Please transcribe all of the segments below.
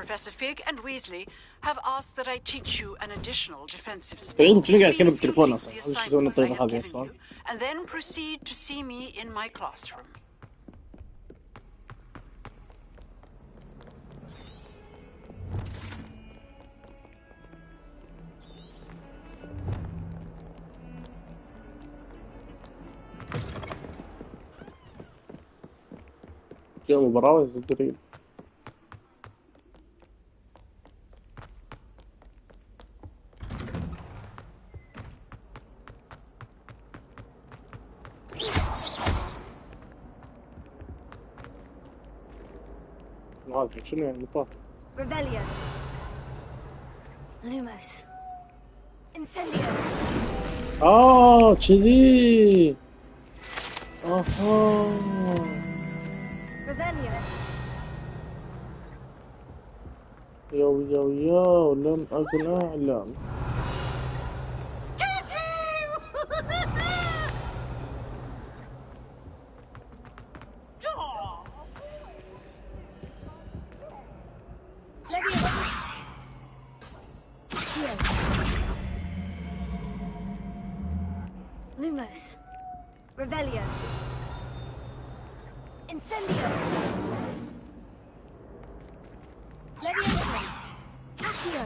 Professor Fig and Weasley have asked that I teach you an additional defensive spell. طيب انت شنو قاعد تكلم Please بالتليفون complete اصلا؟ the هذا شو يسوون assignments I الطريقة have هذه given اصلا؟ you, and then proceed to see me in my classroom. جو مباراة الدريب. هذا شنو يعني مطاف؟ Revelio. Lumos. Incendio. كذي. اها. Revelio. يو لم أكن أعلم. Lumos. Revelio. Incendio. Leviosa. Accio.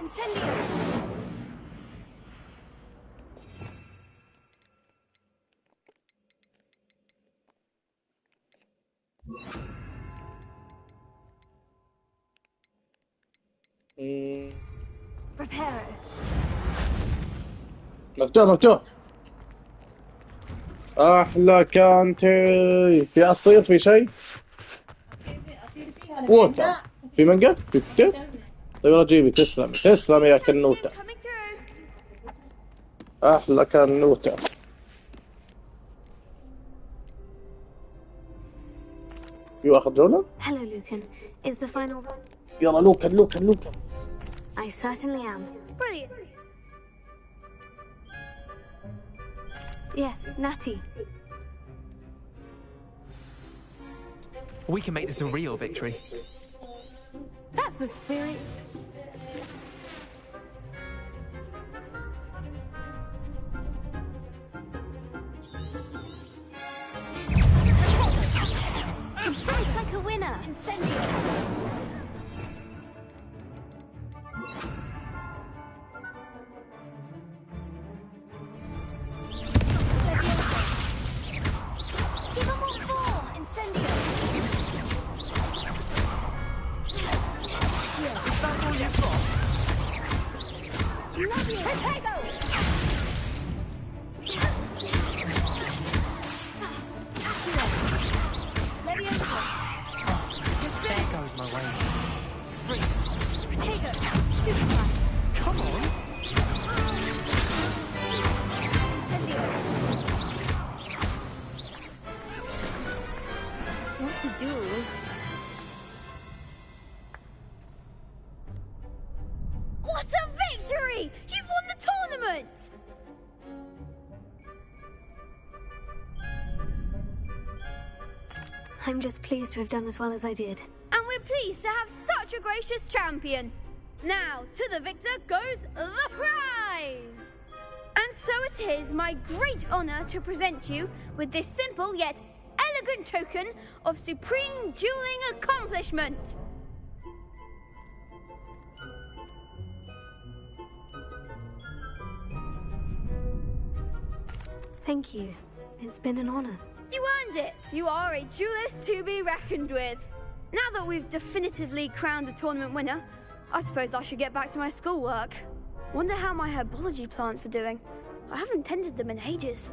Incendio. Preparo. مفتوح. أحلى كانتي. في عصير في شيء؟ ووتر. في مانجا؟ في كتاب؟ طيب يلا جيبي. تسلمي يا كنوتة. أحلى كنوتة. أخذ جولة؟ Hello, Lucan. Is the final... يلا لوكان. I certainly am. Brilliant. Yes, Natty. We can make this a real victory. That's the spirit. Fight like a winner. Incendio. What a victory! You've won the tournament! I'm just pleased to have done as well as I did. And we're pleased to have such a gracious champion. Now, to the victor goes the prize! And so it is my great honor to present you with this simple yet elegant token of supreme dueling accomplishment. Thank you. It's been an honor. You earned it! You are a duelist to be reckoned with. Now that we've definitively crowned the tournament winner, I suppose I should get back to my schoolwork. Wonder how my herbology plants are doing. I haven't tended them in ages.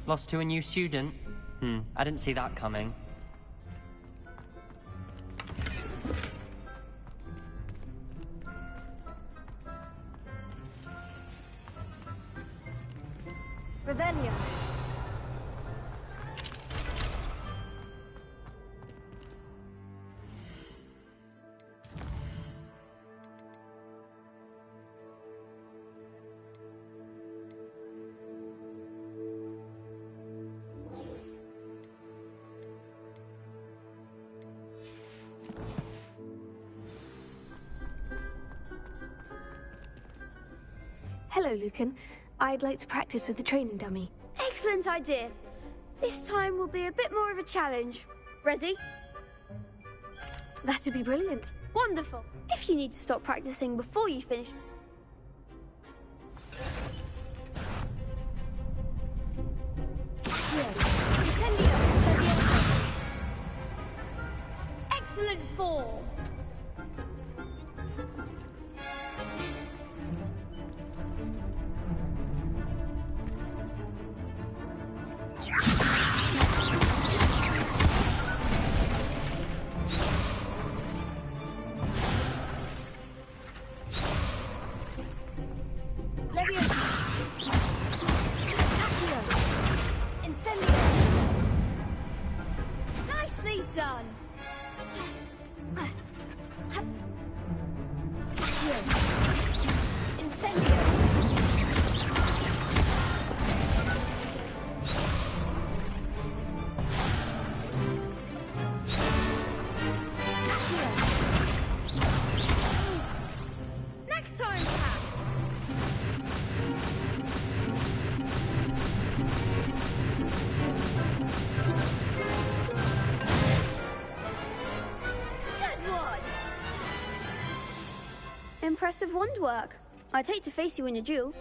Lost to a new student? I didn't see that coming. Revelio. Hello, Lucan. I'd like to practice with the training dummy. Excellent idea. This time will be a bit more of a challenge. Ready? That'd be brilliant. Wonderful. If you need to stop practicing before you finish... Excellent form. Nicely done. Next time, perhaps. Good one. Impressive wand work. I'd hate to face you in a duel.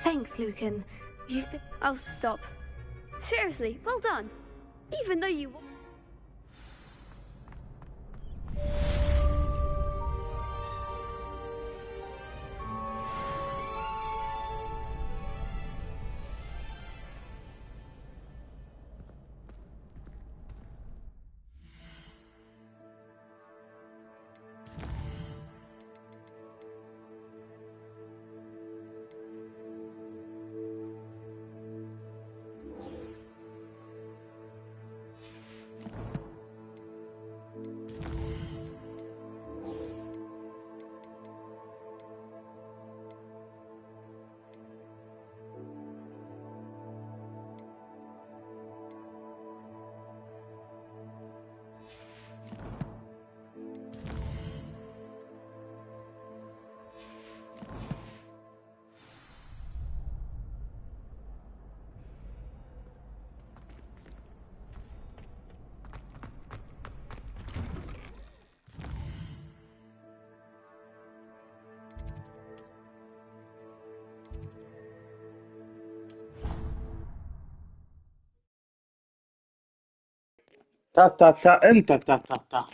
Thanks, Lucan. You've been... Oh, stop. Seriously, well done. Even though you... تا تا تا انت تا تا تا.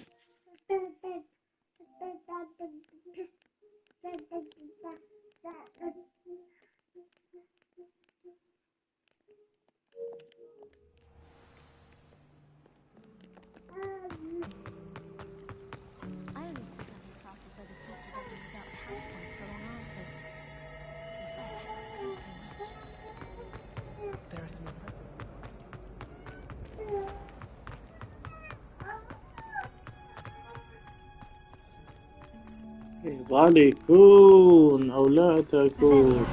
I only study classes where the teacher doesn't deduct half points for wrong answers. There are some يظل يكون أو لا تكون.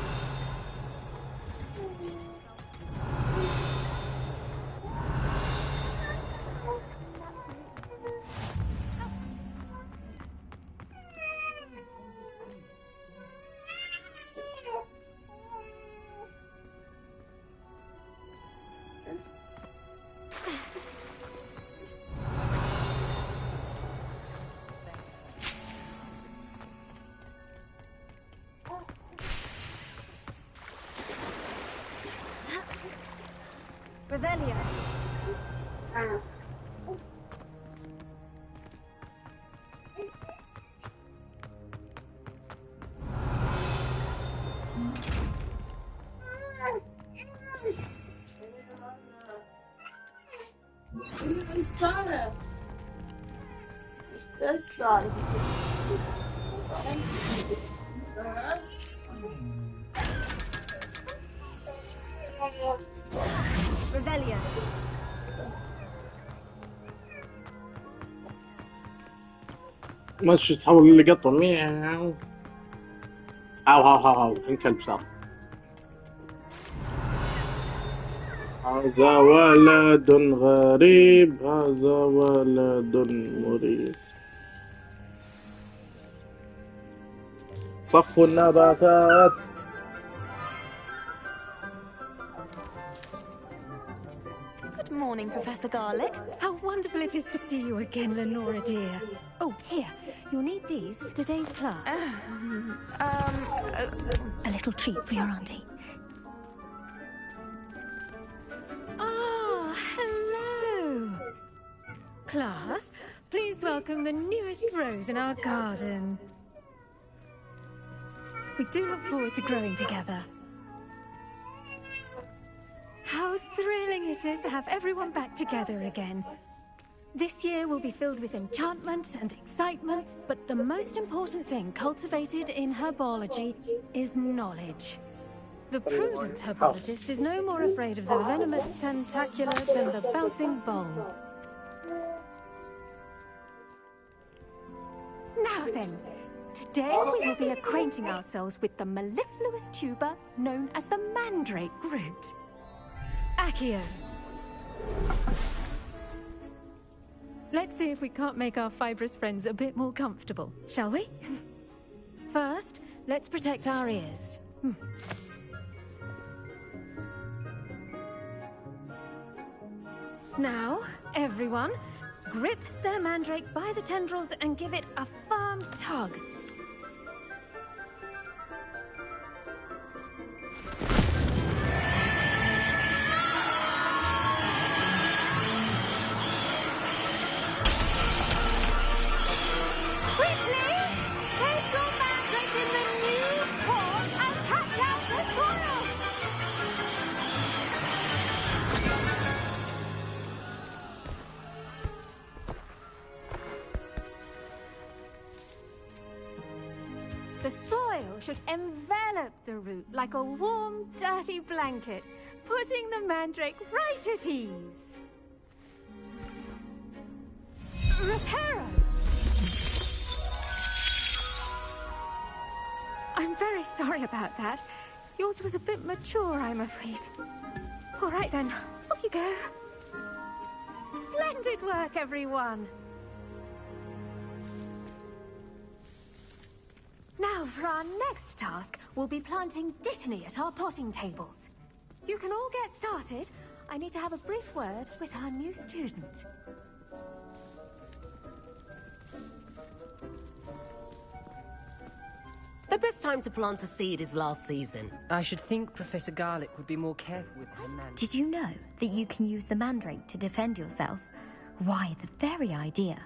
Revelio. Revelio. ما شو تحول لقطة مياو. هاو الكلب صار. هذا ولد غريب، هذا ولد مريب. صفوا النباتات. Good morning, Professor Garlic. How wonderful it is to see you again, Lenora dear. Oh, here, you'll need these for today's class. A little treat for your auntie. Ah, hello. Class, please welcome the newest rose in our garden. We do look forward to growing together. How thrilling it is to have everyone back together again. This year will be filled with enchantment and excitement, but the most important thing cultivated in herbology is knowledge. The prudent herbologist is no more afraid of the venomous tentacula than the bouncing bulb. Now then, today we will be acquainting ourselves with the mellifluous tuber known as the mandrake root. Accio. Let's see if we can't make our fibrous friends a bit more comfortable, shall we? First, let's protect our ears. Now, everyone, grip their mandrake by the tendrils and give it a firm tug. The soil should envelop the root like a warm, dirty blanket, putting the mandrake right at ease. Reparo! I'm very sorry about that. Yours was a bit mature, I'm afraid. All right then, off you go. Splendid work, everyone. Now, for our next task, we'll be planting Dittany at our potting tables. You can all get started. I need to have a brief word with our new student. The best time to plant a seed is last season. I should think Professor Garlic would be more careful with her man. Did you know that you can use the mandrake to defend yourself? Why, the very idea.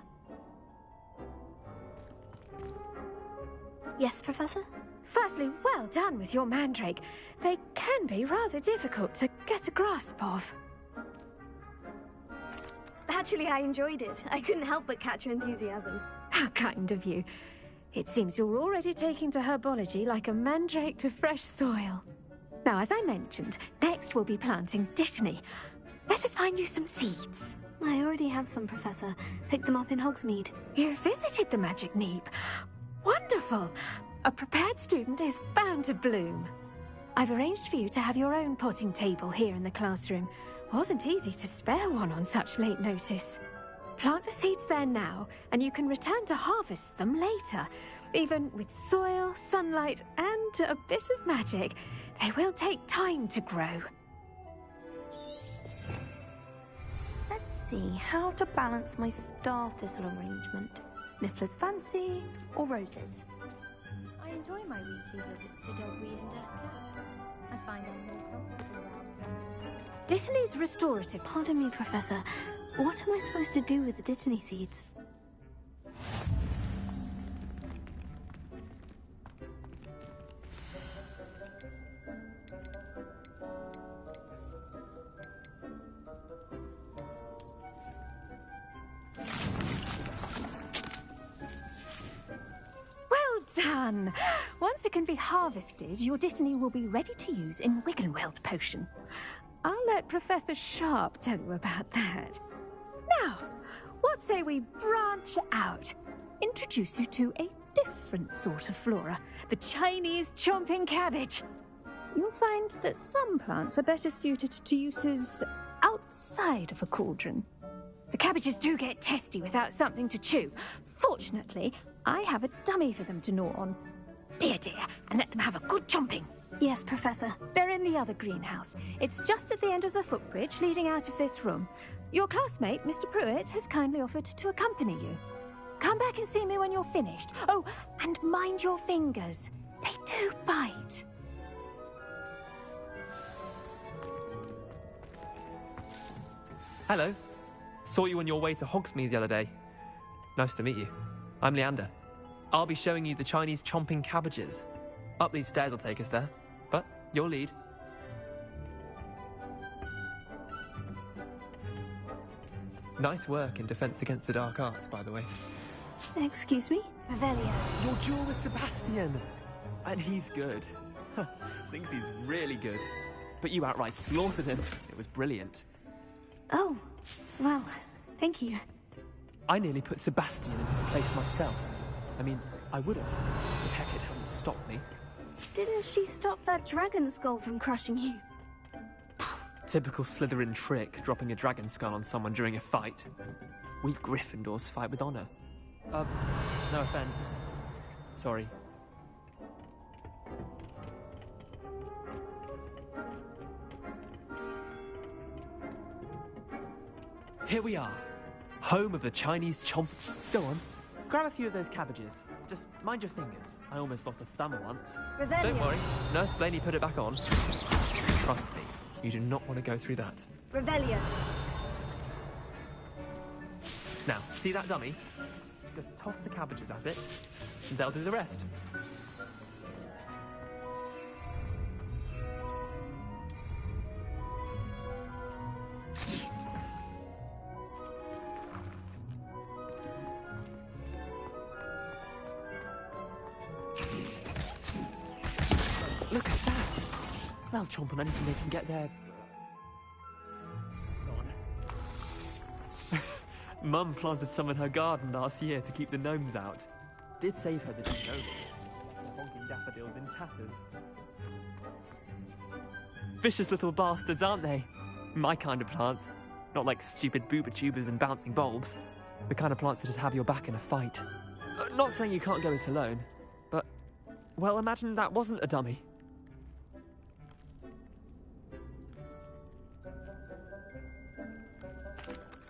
Yes, Professor? Firstly, well done with your mandrake. They can be rather difficult to get a grasp of. Actually, I enjoyed it. I couldn't help but catch your enthusiasm. How kind of you. It seems you're already taking to herbology like a mandrake to fresh soil. Now, as I mentioned, next we'll be planting Dittany. Let us find you some seeds. I already have some, Professor. Picked them up in Hogsmeade. You visited the Magic Neep. Wonderful! A prepared student is bound to bloom. I've arranged for you to have your own potting table here in the classroom. Wasn't easy to spare one on such late notice. Plant the seeds there now, and you can return to harvest them later. Even with soil, sunlight, and a bit of magic, they will take time to grow. Let's see how to balance my star thistle arrangement. Miffler's Fancy or roses? I enjoy my weekly visits to Dogweed and Deathcap. I find them more comfortable. Dittany's restorative. Pardon me, Professor. What am I supposed to do with the Dittany seeds? fun. Once it can be harvested, your Dittany will be ready to use in Wiggenweld potion. I'll let Professor Sharp tell you about that. Now, what say we branch out? Introduce you to a different sort of flora, the Chinese chomping cabbage. You'll find that some plants are better suited to uses outside of a cauldron. The cabbages do get testy without something to chew. Fortunately, I have a dummy for them to gnaw on. Be a dear and let them have a good chomping. Yes, Professor. They're in the other greenhouse. It's just at the end of the footbridge leading out of this room. Your classmate, Mr. Pruitt, has kindly offered to accompany you. Come back and see me when you're finished. Oh, and mind your fingers. They do bite. Hello. Saw you on your way to Hogsmeade the other day. Nice to meet you. I'm Leander. I'll be showing you the Chinese chomping cabbages. Up these stairs will take us there, but your lead. Nice work in Defense Against the Dark Arts, by the way. Excuse me? Revelio. Your duel with Sebastian! And he's good. Thinks he's really good. But you outright slaughtered him. It was brilliant. Oh, well, thank you. I nearly put Sebastian in his place myself. I mean, I would have, if Hecate hadn't stopped me. Didn't she stop that dragon skull from crushing you? Typical Slytherin trick, dropping a dragon skull on someone during a fight. We Gryffindors fight with honor. No offense. Sorry. Here we are. Home of the Chinese chomp. Go on. Grab a few of those cabbages. Just mind your fingers. I almost lost a thumb once. Revelio. Don't worry. Nurse Blaney put it back on. Trust me. You do not want to go through that. Revelio. Now, see that dummy? Just toss the cabbages at it, and they'll do the rest. Look at that! They'll chomp on anything they can get their... Mum planted some in her garden last year to keep the gnomes out. Did save her the gnome. The honking daffodils in tatters. Vicious little bastards, aren't they? My kind of plants. Not like stupid booba tubers and bouncing bulbs. The kind of plants that just have your back in a fight. Not saying you can't go it alone, but... Well, imagine that wasn't a dummy.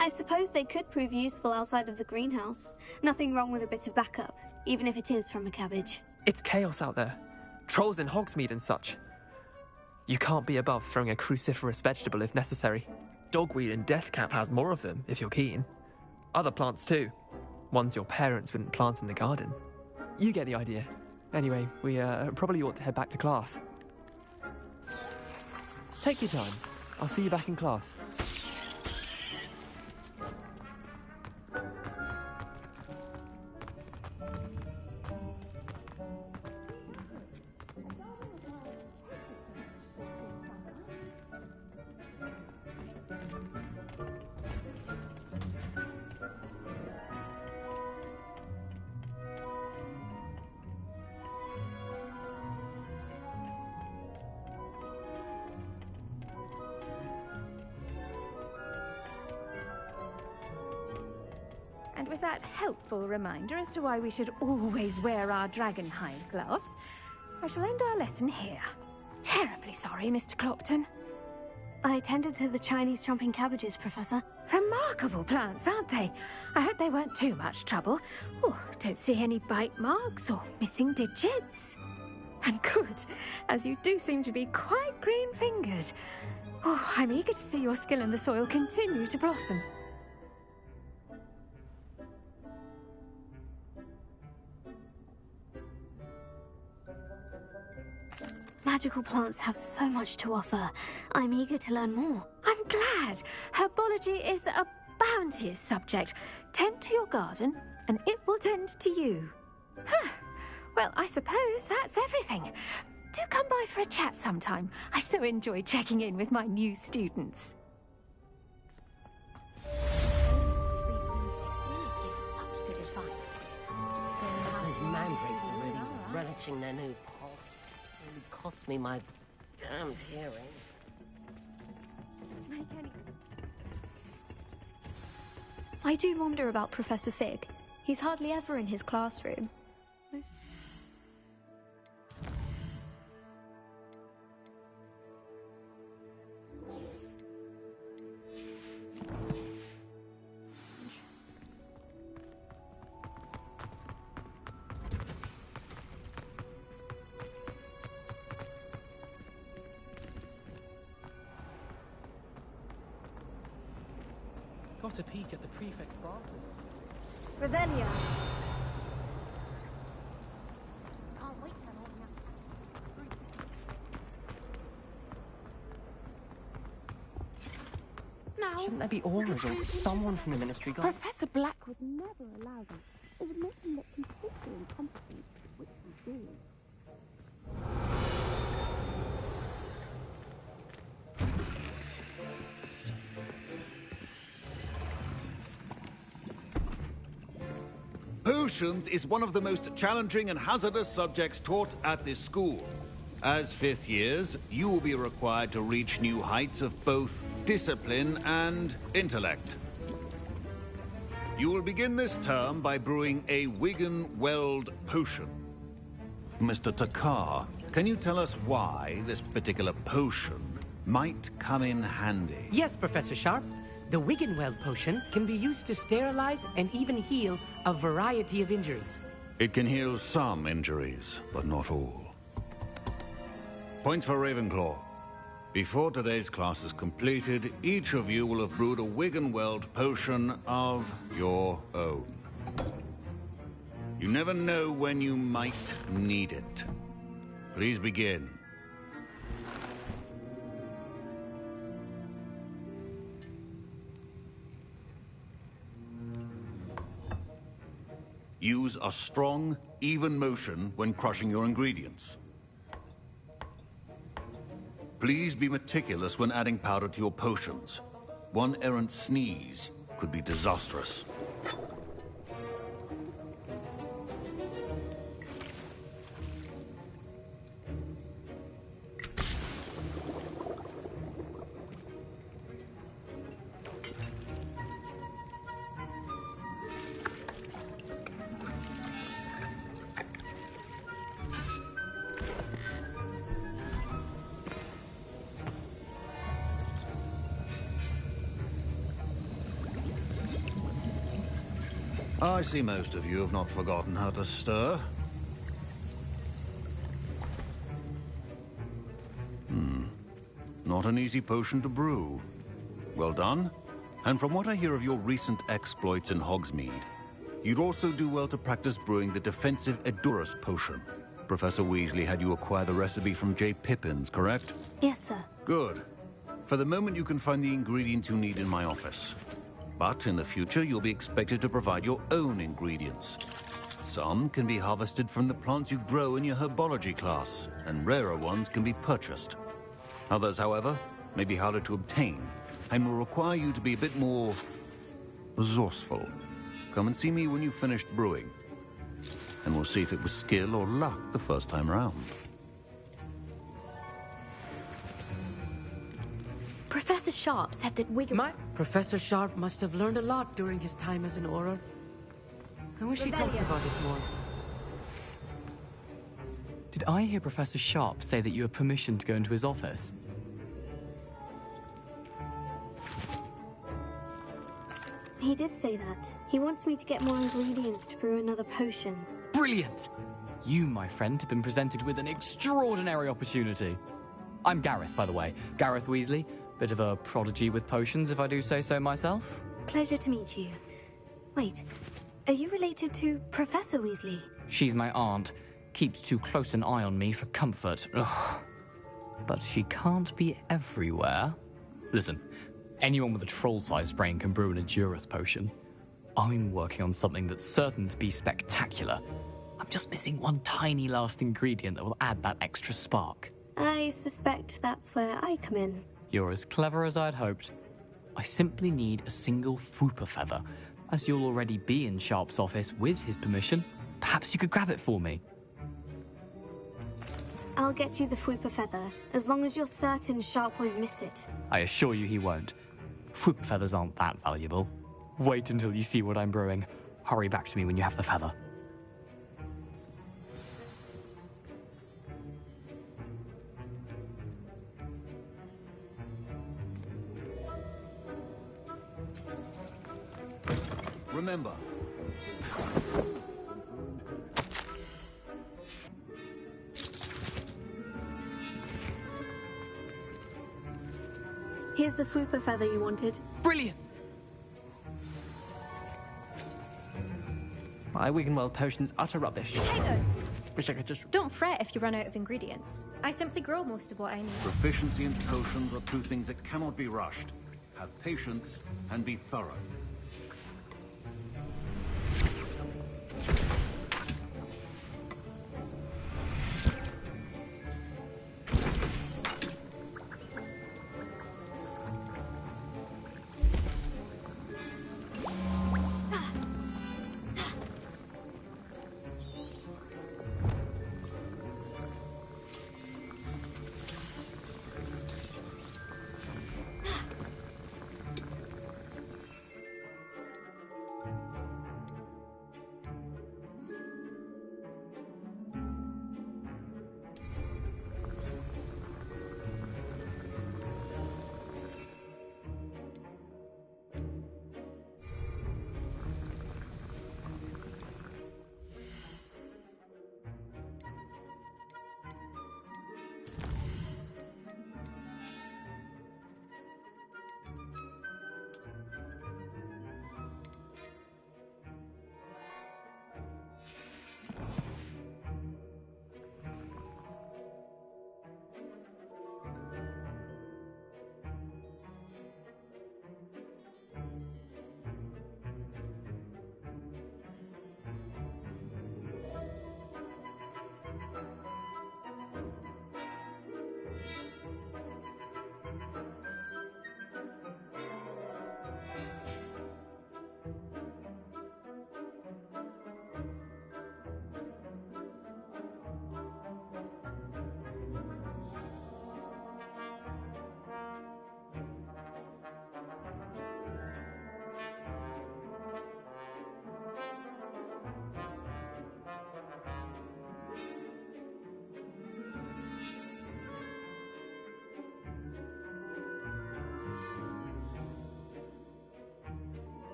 I suppose they could prove useful outside of the greenhouse. Nothing wrong with a bit of backup, even if it is from a cabbage. It's chaos out there. Trolls in Hogsmeade and such. You can't be above throwing a cruciferous vegetable if necessary. Dogweed and deathcap has more of them, if you're keen. Other plants too. Ones your parents wouldn't plant in the garden. You get the idea. Anyway, we probably ought to head back to class. Take your time. I'll see you back in class. And with that helpful reminder as to why we should always wear our dragonhide gloves, I shall end our lesson here. Terribly sorry, Mr. Clopton. I tended to the Chinese chomping cabbages, Professor. Remarkable plants, aren't they? I hope they weren't too much trouble. Oh, don't see any bite marks or missing digits. And good, as you do seem to be quite green-fingered. Oh, I'm eager to see your skill in the soil continue to blossom. Magical plants have so much to offer. I'm eager to learn more. I'm glad. Herbology is a bounteous subject. Tend to your garden, and it will tend to you. Well, I suppose that's everything. Do come by for a chat sometime. I so enjoy checking in with my new students. Those mandrakes are really relishing their new pot. It cost me my damned hearing. I do wonder about Professor Fig. He's hardly ever in his classroom. Got a peek at the prefect's bathroom. Revelia! Now, Shouldn't there be orders or someone from the Ministry Guard? Professor Black would never allow that. It would make him look completely incompetent, which he did. Potions is one of the most challenging and hazardous subjects taught at this school. As fifth years, you will be required to reach new heights of both discipline and intellect. You will begin this term by brewing a Wigan-Weld potion. Mr. Takar, can you tell us why this particular potion might come in handy? Yes, Professor Sharp. The Wigan-Weld potion can be used to sterilize and even heal a variety of injuries. It can heal some injuries, but not all. Points for Ravenclaw. Before today's class is completed, each of you will have brewed a Wigan-Weld potion of your own. You never know when you might need it. Please begin. Use a strong, even motion when crushing your ingredients. Please be meticulous when adding powder to your potions. One errant sneeze could be disastrous. I see most of you have not forgotten how to stir. Not an easy potion to brew. Well done. And from what I hear of your recent exploits in Hogsmeade, you'd also do well to practice brewing the defensive Edurus potion. Professor Weasley had you acquire the recipe from J. Pippins, correct? Yes, sir. Good. For the moment, you can find the ingredients you need in my office. But in the future, you'll be expected to provide your own ingredients. Some can be harvested from the plants you grow in your herbology class, and rarer ones can be purchased. Others, however, may be harder to obtain, and will require you to be a bit more resourceful. Come and see me when you've finished brewing, and we'll see if it was skill or luck the first time round. Professor Sharp said that Professor Sharp must have learned a lot during his time as an Auror. I wish he talked about it more. Did I hear Professor Sharp say that you have permission to go into his office? He did say that. He wants me to get more ingredients to brew another potion. Brilliant! You, my friend, have been presented with an extraordinary opportunity. I'm Gareth, by the way. Gareth Weasley. Bit of a prodigy with potions, if I do say so myself. Pleasure to meet you. Wait, are you related to Professor Weasley? She's my aunt. Keeps too close an eye on me for comfort. Ugh. But she can't be everywhere. Listen, anyone with a troll-sized brain can brew an Edurus potion. I'm working on something that's certain to be spectacular. I'm just missing one tiny last ingredient that will add that extra spark. I suspect that's where I come in. You're as clever as I'd hoped. I simply need a single Fwooper feather. As you'll already be in Sharp's office with his permission, perhaps you could grab it for me. I'll get you the Fwooper feather, as long as you're certain Sharp won't miss it. I assure you he won't. Fwooper feathers aren't that valuable. Wait until you see what I'm brewing. Hurry back to me when you have the feather. Remember, Here's the Fwooper feather you wanted. Brilliant! My Wiggenweld potion's utter rubbish. Potato! Wish I could just... Don't fret if you run out of ingredients. I simply grow most of what I need. proficiency and potions are two things that cannot be rushed. Have patience and be thorough.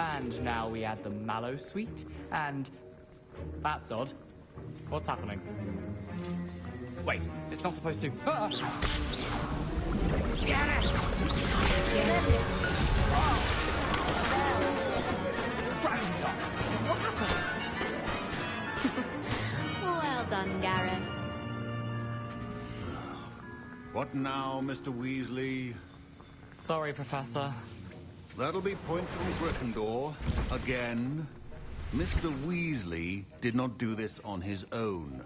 And now we add the mallow sweet, and... That's odd. What's happening? Wait, it's not supposed to... Ah! Get it! Get it! Stop! What happened? Well done, Gareth. What now, Mr. Weasley? Sorry, Professor. That'll be points from Gryffindor. Again. Mr. Weasley did not do this on his own.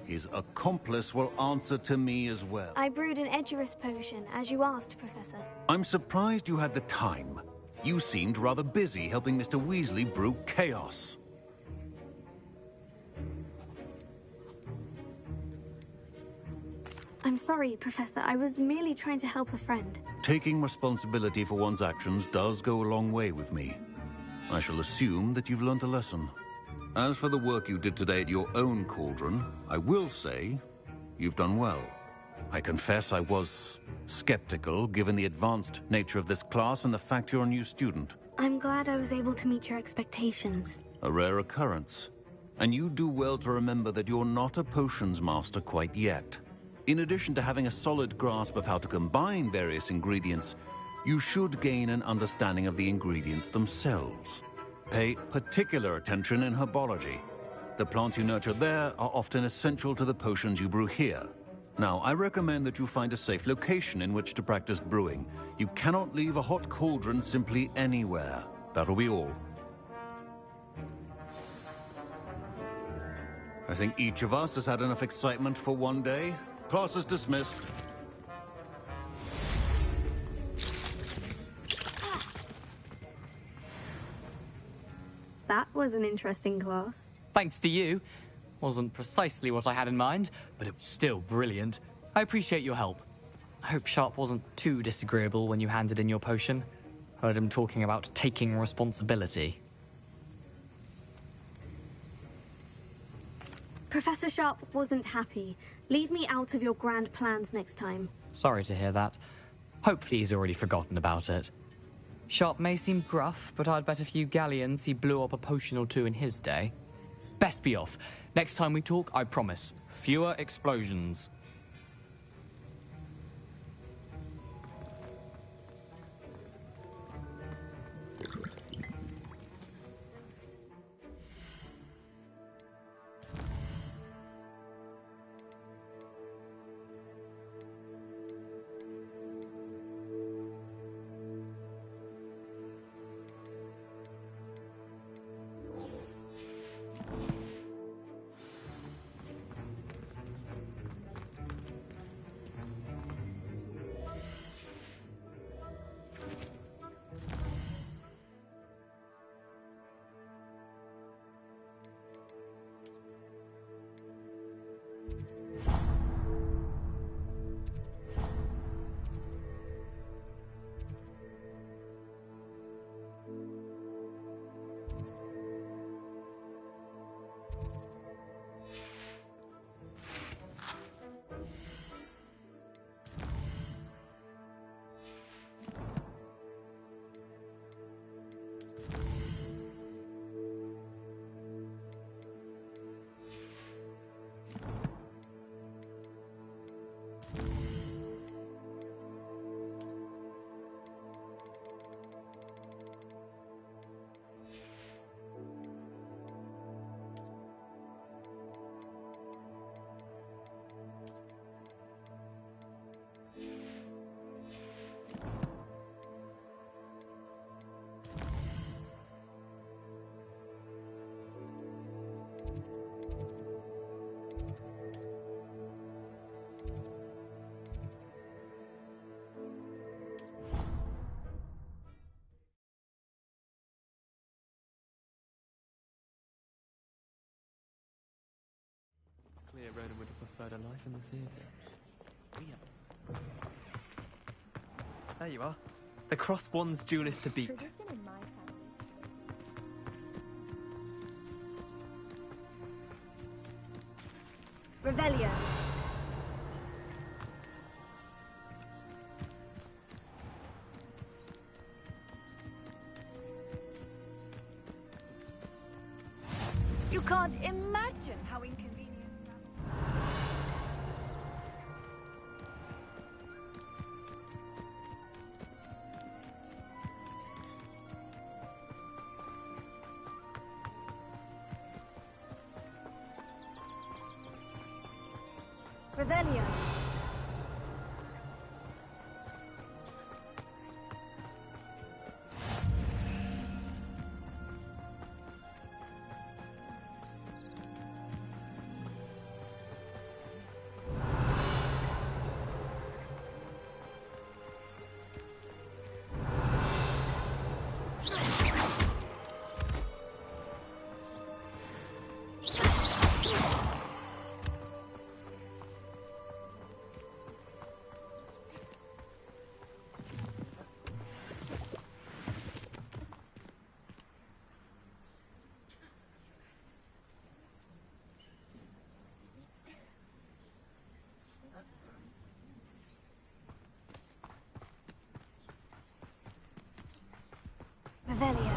His accomplice will answer to me as well. I brewed an Edurus potion, as you asked, Professor. I'm surprised you had the time. You seemed rather busy helping Mr. Weasley brew chaos. I'm sorry, Professor. I was merely trying to help a friend. Taking responsibility for one's actions does go a long way with me. I shall assume that you've learnt a lesson. As for the work you did today at your own cauldron, I will say you've done well. I confess I was skeptical, given the advanced nature of this class and the fact you're a new student. I'm glad I was able to meet your expectations. A rare occurrence. And you do well to remember that you're not a potions master quite yet. In addition to having a solid grasp of how to combine various ingredients, you should gain an understanding of the ingredients themselves. Pay particular attention in herbology. The plants you nurture there are often essential to the potions you brew here. Now, I recommend that you find a safe location in which to practice brewing. You cannot leave a hot cauldron simply anywhere. That'll be all. I think each of us has had enough excitement for one day. Class is dismissed. That was an interesting class. Thanks to you. Wasn't precisely what I had in mind, but it was still brilliant. I appreciate your help. I hope Sharp wasn't too disagreeable when you handed in your potion. Heard him talking about taking responsibility. Professor Sharp wasn't happy. Leave me out of your grand plans next time. Sorry to hear that. Hopefully he's already forgotten about it. Sharp may seem gruff, but I'd bet a few galleons he blew up a potion or two in his day. Best be off. Next time we talk, I promise, fewer explosions. Clear Ronan would have preferred a life in the theatre. There you are. The cross one's duelist to beat. Revelio. can't imagine how inconvenient. Revelio. Revelio.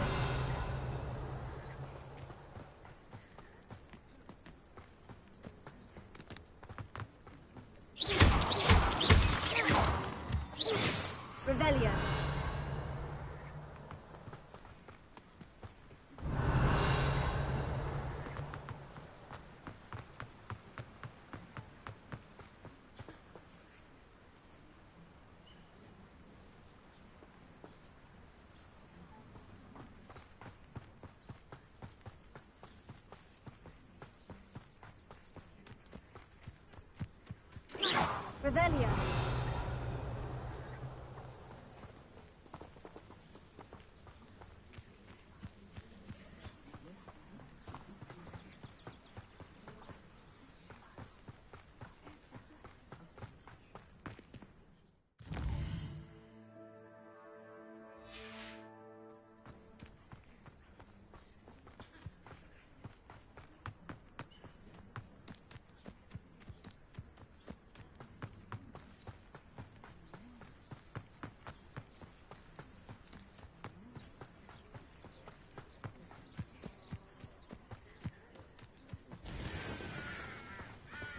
Revelio. Revelio.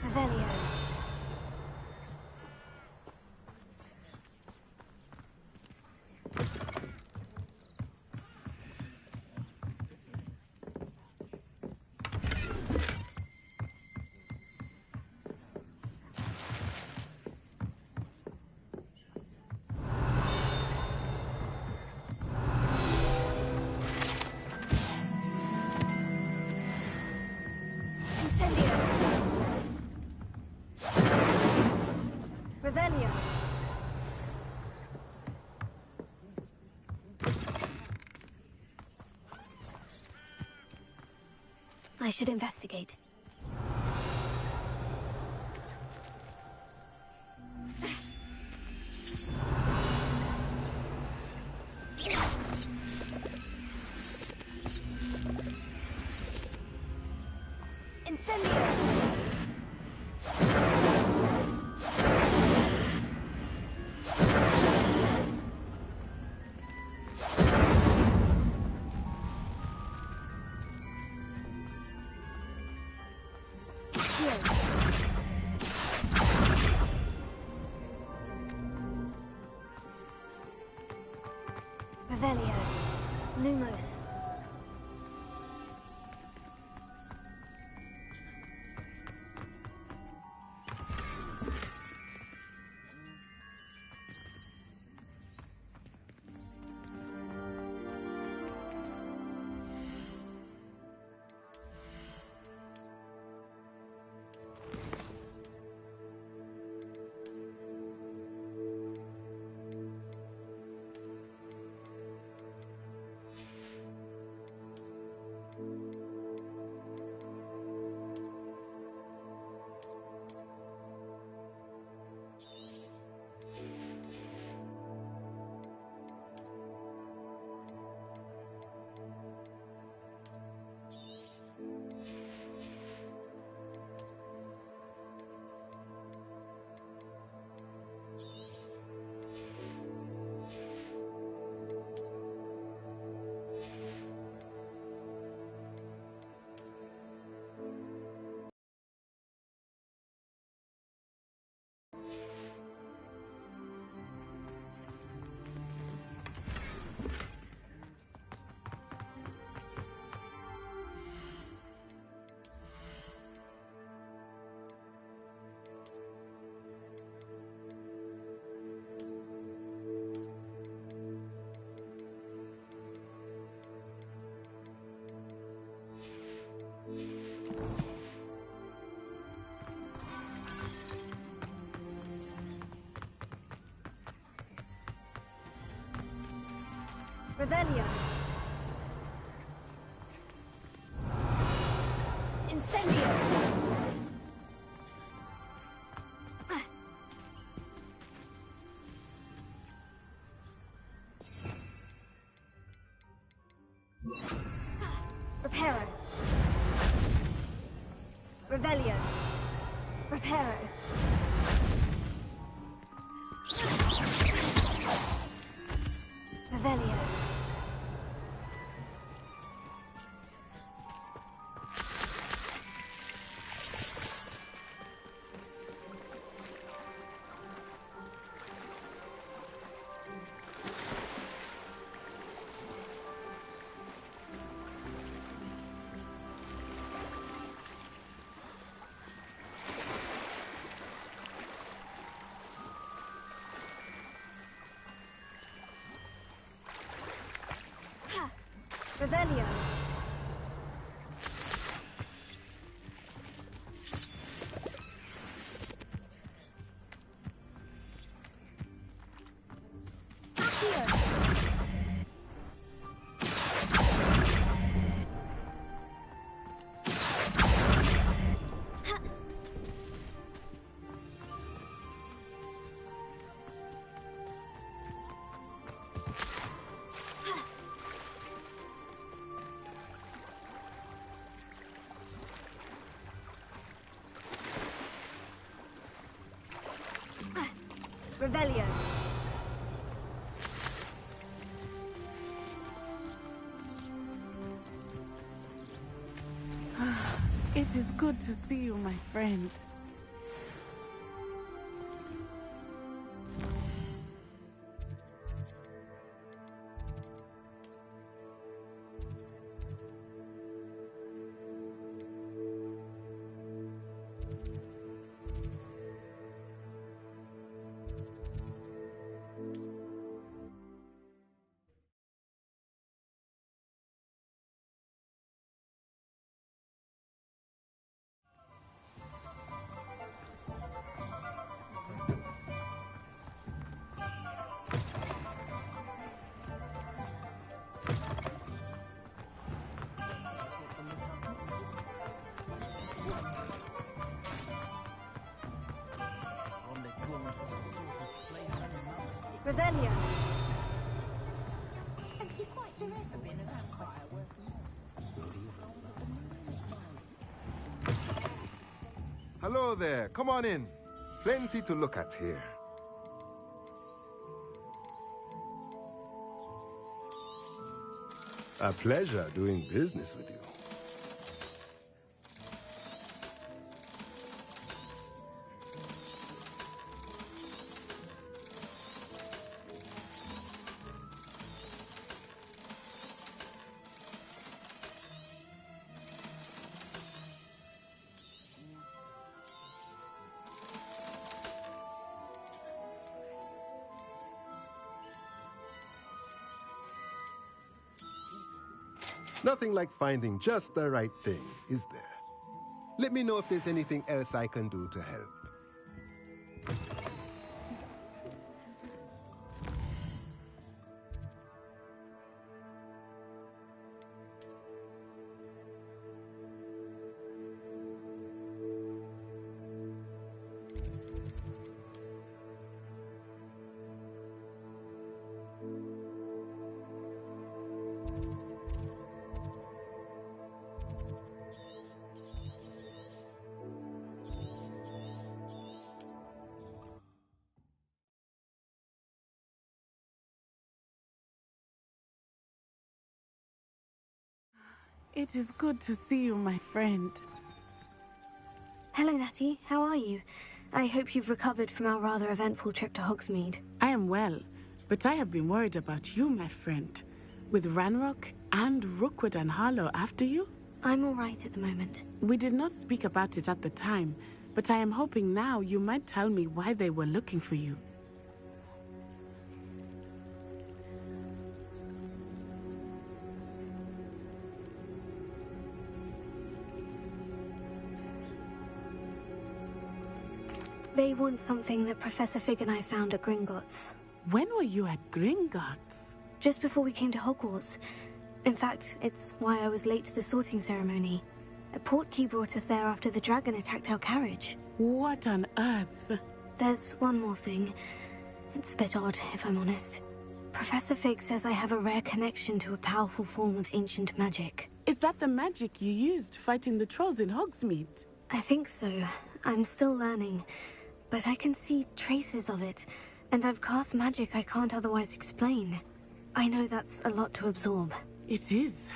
Revelio. Incendio. Revelio. I should investigate. Incendio. Revelio. Lumos. Revelio. Incendio. Reparo. Revelio. Reparo. Revelio. Revelio. Revelio. It is good to see you, my friend. Revelio. Hello there. Come on in. Plenty to look at here. A pleasure doing business with you. Nothing like finding just the right thing, is there? Let me know if there's anything else I can do to help. It is good to see you, my friend. Hello, Natty. How are you? I hope you've recovered from our rather eventful trip to Hogsmeade. I am well, but I have been worried about you, my friend. With Ranrock and Rookwood and Harlow after you? I'm all right at the moment. We did not speak about it at the time, but I am hoping now you might tell me why they were looking for you. They want something that Professor Fig and I found at Gringotts. When were you at Gringotts? just before we came to Hogwarts. In fact, it's why I was late to the sorting ceremony. A portkey brought us there after the dragon attacked our carriage. What on earth? There's one more thing. It's a bit odd, if I'm honest. Professor Fig says I have a rare connection to a powerful form of ancient magic. Is that the magic you used fighting the trolls in Hogsmeade? I think so. I'm still learning, but I can see traces of it, and I've cast magic I can't otherwise explain. I know that's a lot to absorb. It is.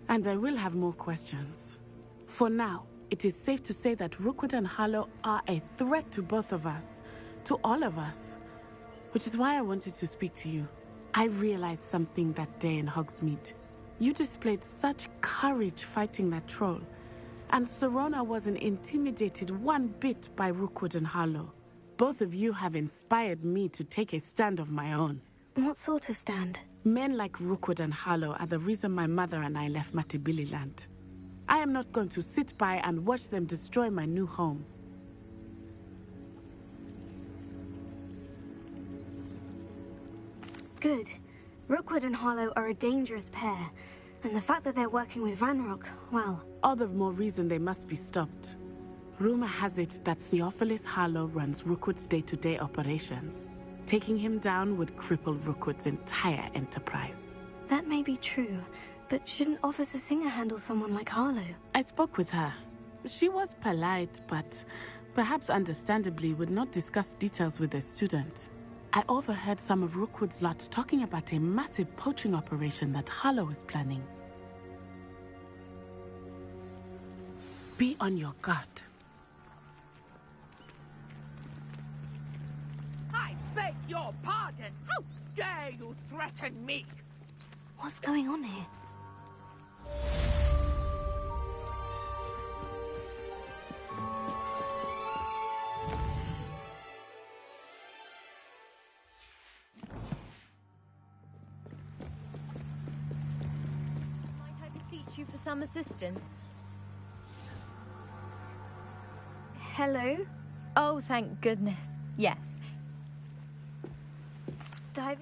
And I will have more questions. For now, it is safe to say that Rookwood and Harlow are a threat to both of us, to all of us. Which is why I wanted to speak to you. I realized something that day in Hogsmeade. You displayed such courage fighting that troll, and Serona wasn't intimidated one bit by Rookwood and Harlow. Both of you have inspired me to take a stand of my own. What sort of stand? Men like Rookwood and Harlow are the reason my mother and I left Matabeleland. I am not going to sit by and watch them destroy my new home. Good. Rookwood and Harlow are a dangerous pair, and the fact that they're working with Ranrock, well... All the more reason they must be stopped. Rumor has it that Theophilus Harlow runs Rookwood's day-to-day operations. Taking him down would cripple Rookwood's entire enterprise. That may be true, but shouldn't Officer Singer handle someone like Harlow? I spoke with her. She was polite, but perhaps understandably would not discuss details with a student. I overheard some of Rookwood's lot talking about a massive poaching operation that Harlow is planning. Be on your guard. I beg your pardon. How dare you threaten me? What's going on here? Might I beseech you for some assistance? Hello? Oh, thank goodness. Yes. Dive...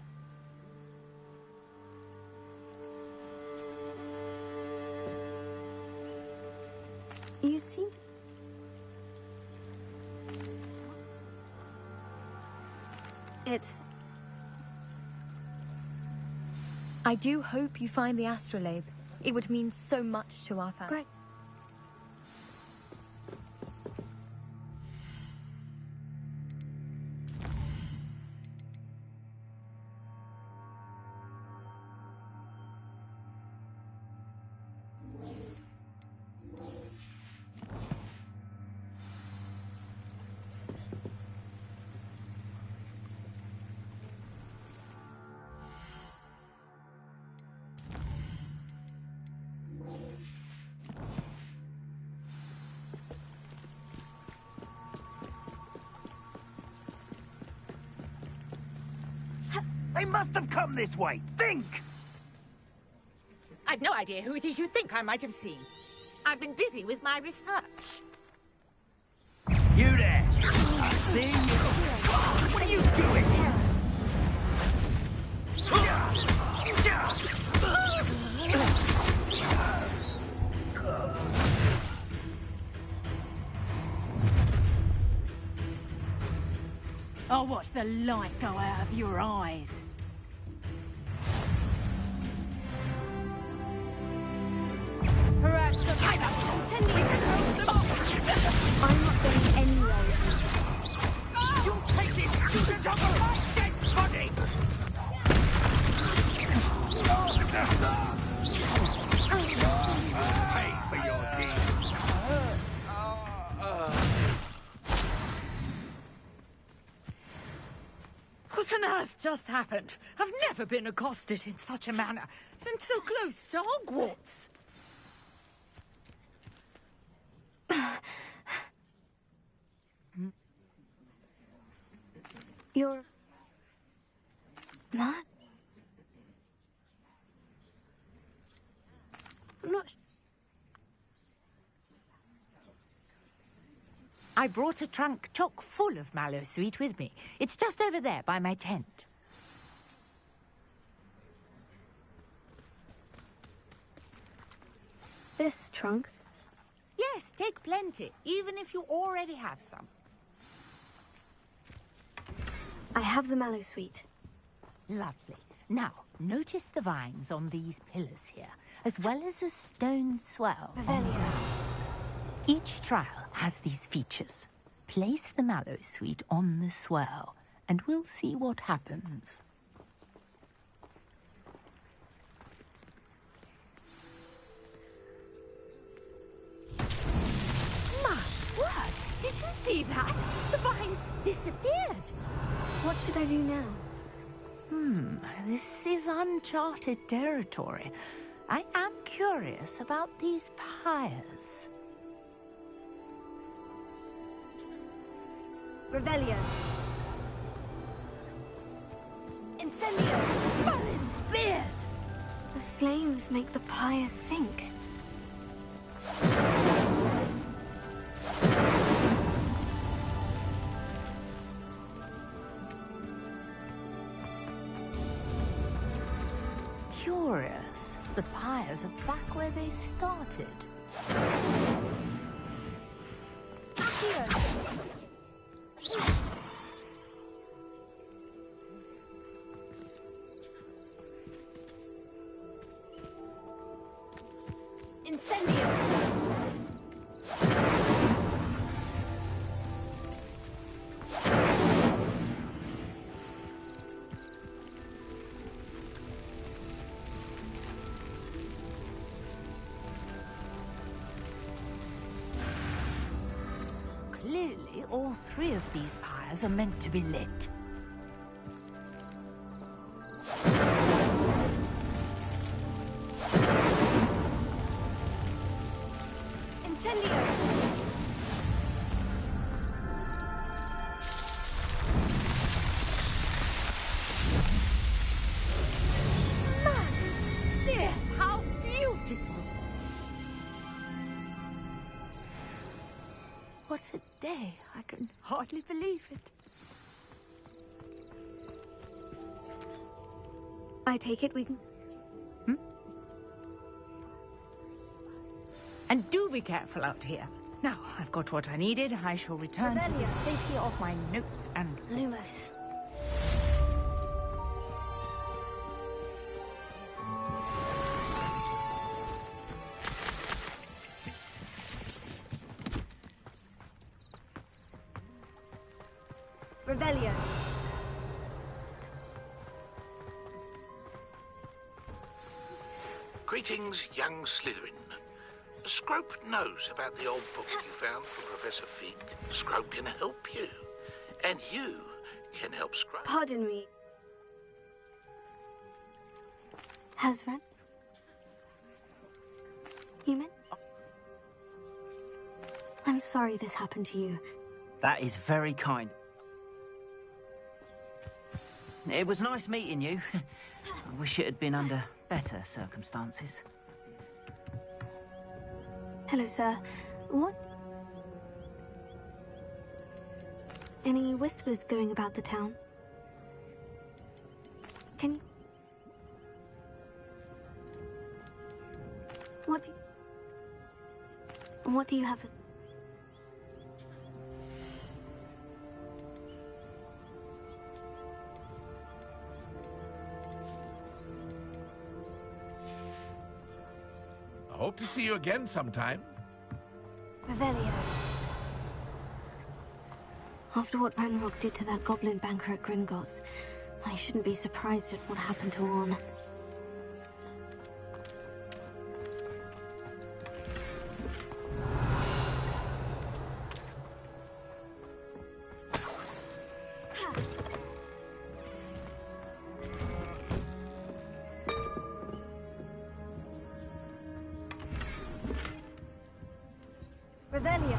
You seem to... It's... I do hope you find the astrolabe. It would mean so much to our family. Great. They must have come this way. Think! I've no idea who it is you think I might have seen. I've been busy with my research. You there! I see you! What are you doing? I'll watch the light go out of your eyes. Perhaps the I'm not going anywhere. You take this student off of my dead body! Pay for your deeds. What on earth just happened? I've never been accosted in such a manner, and so close to Hogwarts. You're... mad? I'm not... I brought a trunk chock full of mallow sweet with me. It's just over there by my tent. this trunk? Yes, take plenty, even if you already have some. I have the mallow sweet. Lovely. Now, notice the vines on these pillars here, as well as a stone swell. Revelio. Each trial has these features. Place the mallow sweet on the swell, and we'll see what happens. My word! Did you see that? The vines disappeared! What should I do now? This is uncharted territory. I am curious about these pyres. Revelio. Incendio. Merlin's beard! The flames make the pyre sink. Curious. The pyres are back where they started. Incendio. Clearly, all three of these pyres are meant to be lit. Incendio. Yes, how beautiful! What a day! I can hardly believe it. I take it we can... And do be careful out here. Now, I've got what I needed. I shall return to the safety of my notes and... Lumos. Revelio. Greetings, young Slytherin. Scrope knows about the old book you found for Professor Fig. Scrope can help you. And you can help Scrope. Pardon me. Hazran? Human? I'm sorry this happened to you. That is very kind. It was nice meeting you. I wish it had been under better circumstances. Hello, sir. What? Any whispers going about the town? Can you... What do you have... I hope to see you again sometime. Revelio. After what Ranrock did to that goblin banker at Gringotts, I shouldn't be surprised at what happened to Orn. Revelio.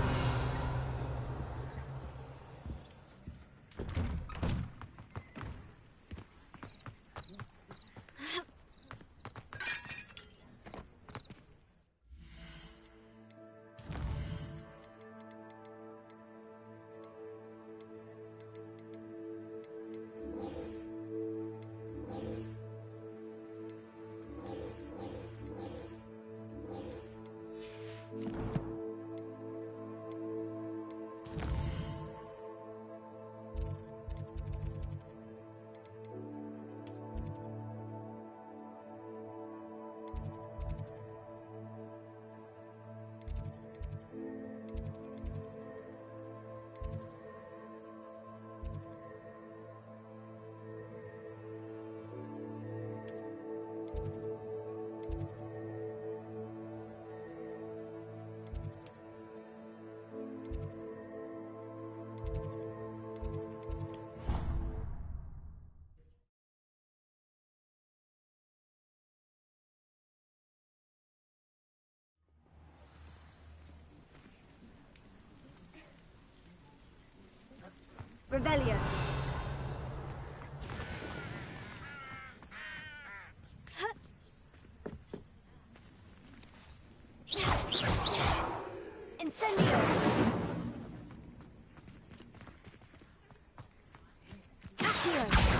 Revelio. Incendio. Accio.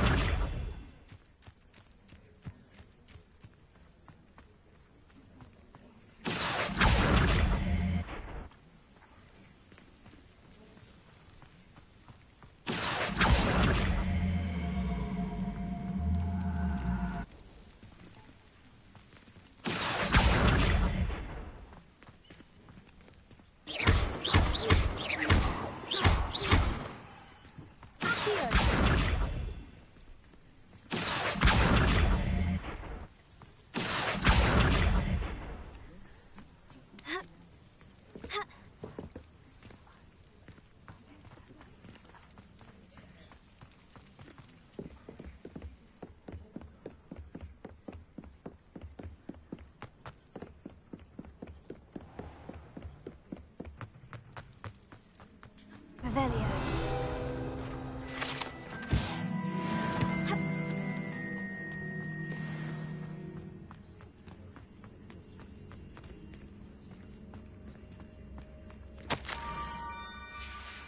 Revelio.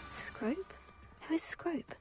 Scrope? Who is Scrope?